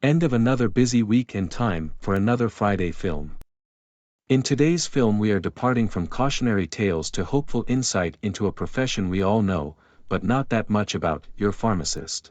End of another busy week and time for another Friday film. In today's film we are departing from cautionary tales to hopeful insight into a profession we all know, but not that much about, your pharmacist.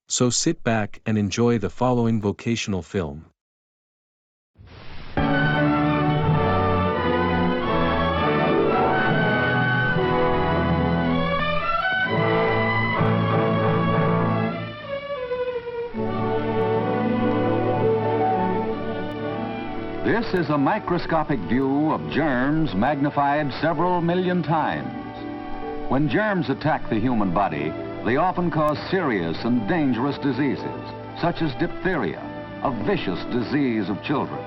So sit back and enjoy the following vocational film. This is a microscopic view of germs magnified several million times. When germs attack the human body, they often cause serious and dangerous diseases, such as diphtheria, a vicious disease of children.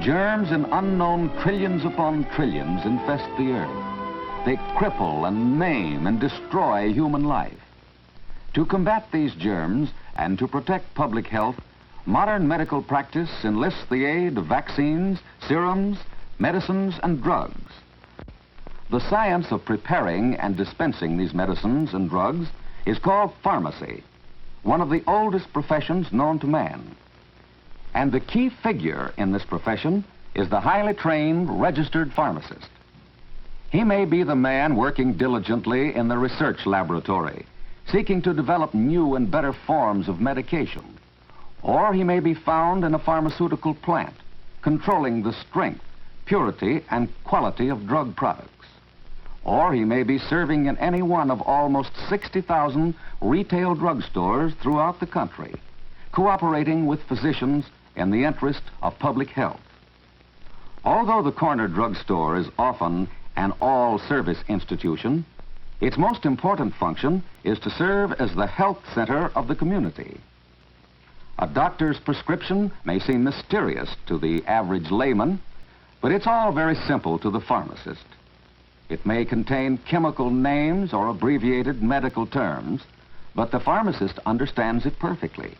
Germs in unknown trillions upon trillions infest the earth. They cripple and maim and destroy human life. To combat these germs and to protect public health, modern medical practice enlists the aid of vaccines, serums, medicines, and drugs. The science of preparing and dispensing these medicines and drugs is called pharmacy, one of the oldest professions known to man. And the key figure in this profession is the highly trained, registered pharmacist. He may be the man working diligently in the research laboratory, seeking to develop new and better forms of medication. Or he may be found in a pharmaceutical plant, controlling the strength, purity, and quality of drug products. Or he may be serving in any one of almost 60,000 retail drugstores throughout the country, cooperating with physicians in the interest of public health. Although the corner drugstore is often an all-service institution, its most important function is to serve as the health center of the community. A doctor's prescription may seem mysterious to the average layman, but it's all very simple to the pharmacist. It may contain chemical names or abbreviated medical terms, but the pharmacist understands it perfectly.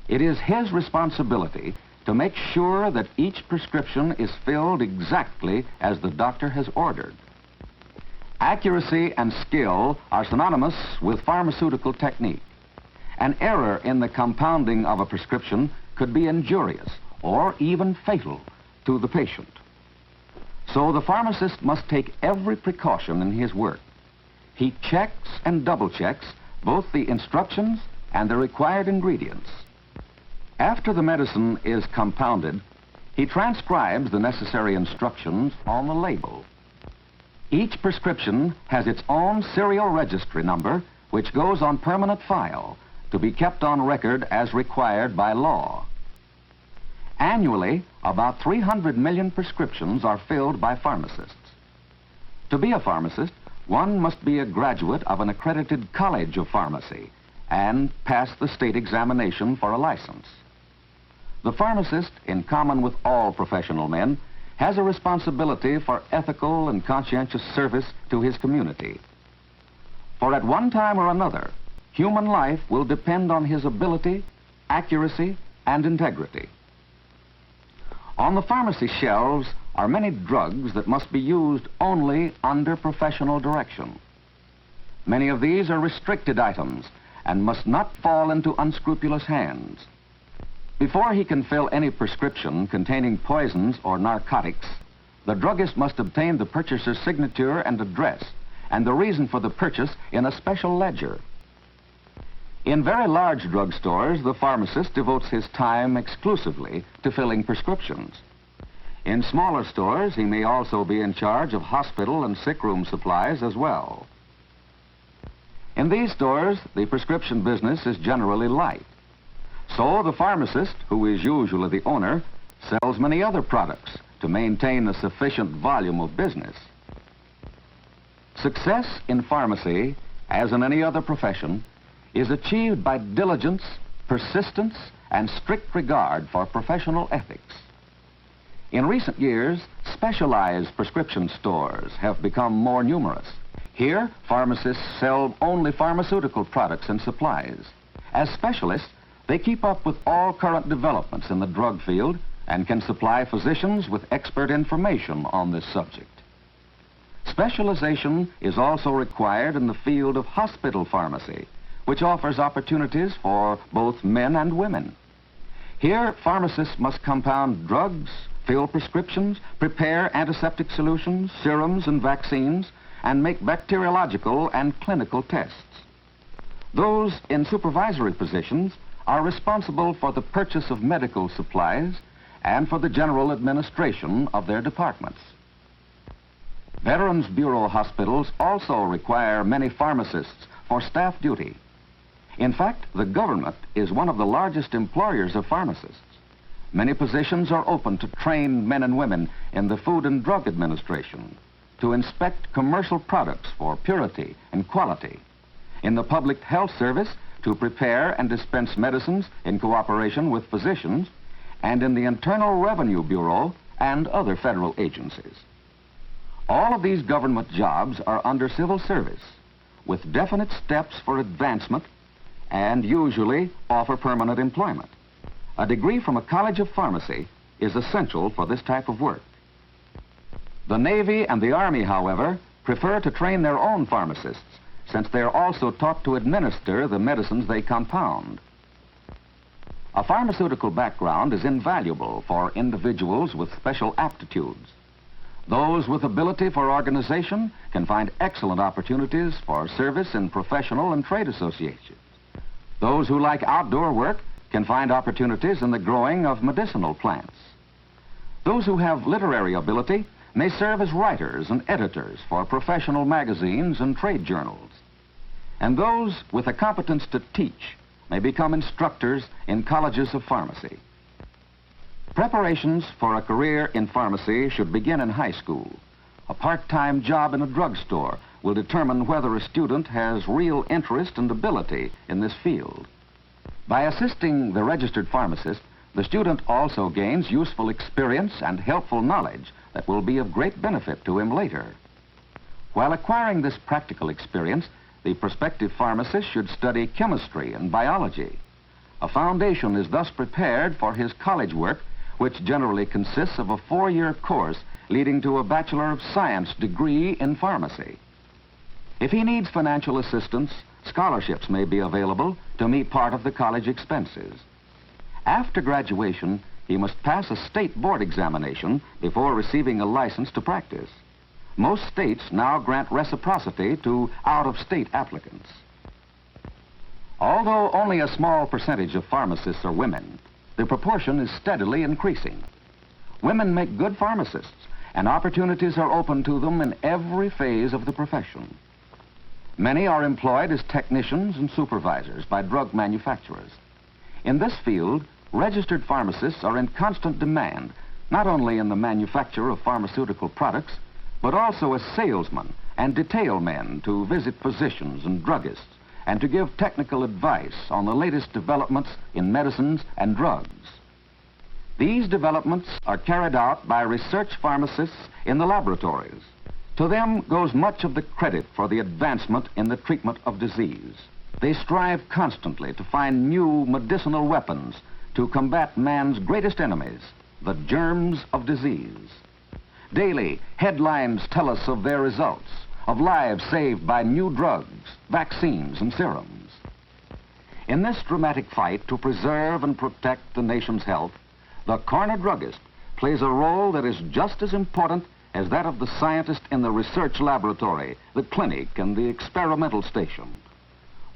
It is his responsibility to make sure that each prescription is filled exactly as the doctor has ordered. Accuracy and skill are synonymous with pharmaceutical technique. An error in the compounding of a prescription could be injurious or even fatal to the patient. So the pharmacist must take every precaution in his work. He checks and double checks both the instructions and the required ingredients. After the medicine is compounded, he transcribes the necessary instructions on the label. Each prescription has its own serial registry number, which goes on permanent file to be kept on record as required by law. Annually, about 300 million prescriptions are filled by pharmacists. To be a pharmacist, one must be a graduate of an accredited college of pharmacy and pass the state examination for a license. The pharmacist, in common with all professional men, has a responsibility for ethical and conscientious service to his community. For at one time or another, human life will depend on his ability, accuracy, and integrity. On the pharmacy shelves are many drugs that must be used only under professional direction. Many of these are restricted items and must not fall into unscrupulous hands. Before he can fill any prescription containing poisons or narcotics, the druggist must obtain the purchaser's signature and address and the reason for the purchase in a special ledger. In very large drugstores, the pharmacist devotes his time exclusively to filling prescriptions. In smaller stores, he may also be in charge of hospital and sick room supplies as well. In these stores, the prescription business is generally light. So the pharmacist, who is usually the owner, sells many other products to maintain a sufficient volume of business. Success in pharmacy, as in any other profession, is achieved by diligence, persistence, and strict regard for professional ethics. In recent years, specialized prescription stores have become more numerous. Here, pharmacists sell only pharmaceutical products and supplies. As specialists, they keep up with all current developments in the drug field and can supply physicians with expert information on this subject. Specialization is also required in the field of hospital pharmacy, which offers opportunities for both men and women. Here, pharmacists must compound drugs, fill prescriptions, prepare antiseptic solutions, serums and vaccines, and make bacteriological and clinical tests. Those in supervisory positions are responsible for the purchase of medical supplies and for the general administration of their departments. Veterans Bureau hospitals also require many pharmacists for staff duty. In fact, the government is one of the largest employers of pharmacists. Many positions are open to trained men and women in the Food and Drug Administration, to inspect commercial products for purity and quality, in the Public Health Service to prepare and dispense medicines in cooperation with physicians, and in the Internal Revenue Bureau and other federal agencies. All of these government jobs are under civil service, with definite steps for advancement and usually offer permanent employment. A degree from a college of pharmacy is essential for this type of work. The Navy and the Army, however, prefer to train their own pharmacists, since they are also taught to administer the medicines they compound. A pharmaceutical background is invaluable for individuals with special aptitudes. Those with ability for organization can find excellent opportunities for service in professional and trade associations. Those who like outdoor work can find opportunities in the growing of medicinal plants. Those who have literary ability may serve as writers and editors for professional magazines and trade journals. And those with a competence to teach may become instructors in colleges of pharmacy. Preparations for a career in pharmacy should begin in high school. A part-time job in a drugstore will determine whether a student has real interest and ability in this field. By assisting the registered pharmacist, the student also gains useful experience and helpful knowledge that will be of great benefit to him later. While acquiring this practical experience, the prospective pharmacist should study chemistry and biology. A foundation is thus prepared for his college work, which generally consists of a 4-year course leading to a Bachelor of Science degree in pharmacy. If he needs financial assistance, scholarships may be available to meet part of the college expenses. After graduation, he must pass a state board examination before receiving a license to practice. Most states now grant reciprocity to out-of-state applicants. Although only a small percentage of pharmacists are women, the proportion is steadily increasing. Women make good pharmacists, and opportunities are open to them in every phase of the profession. Many are employed as technicians and supervisors by drug manufacturers. In this field, registered pharmacists are in constant demand, not only in the manufacture of pharmaceutical products, but also as salesmen and detail men to visit physicians and druggists and to give technical advice on the latest developments in medicines and drugs. These developments are carried out by research pharmacists in the laboratories. To them goes much of the credit for the advancement in the treatment of disease. They strive constantly to find new medicinal weapons to combat man's greatest enemies, the germs of disease. Daily, headlines tell us of their results, of lives saved by new drugs, vaccines, and serums. In this dramatic fight to preserve and protect the nation's health, the corner druggist plays a role that is just as important as that of the scientist in the research laboratory, the clinic, and the experimental station.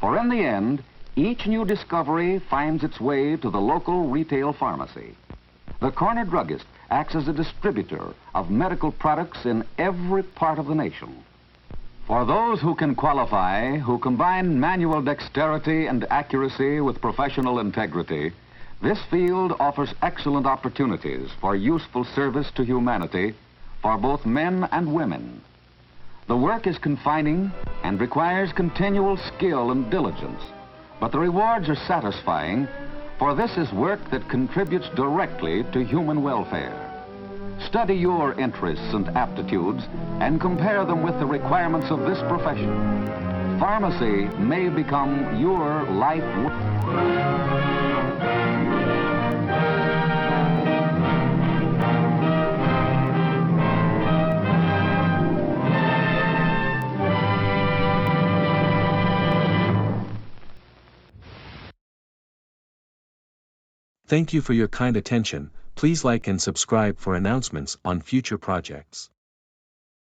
For in the end, each new discovery finds its way to the local retail pharmacy. The corner druggist acts as a distributor of medical products in every part of the nation. For those who can qualify, who combine manual dexterity and accuracy with professional integrity, this field offers excellent opportunities for useful service to humanity for both men and women. The work is confining and requires continual skill and diligence, but the rewards are satisfying, for this is work that contributes directly to human welfare. Study your interests and aptitudes and compare them with the requirements of this profession. Pharmacy may become your life work. Thank you for your kind attention. Please like and subscribe for announcements on future projects.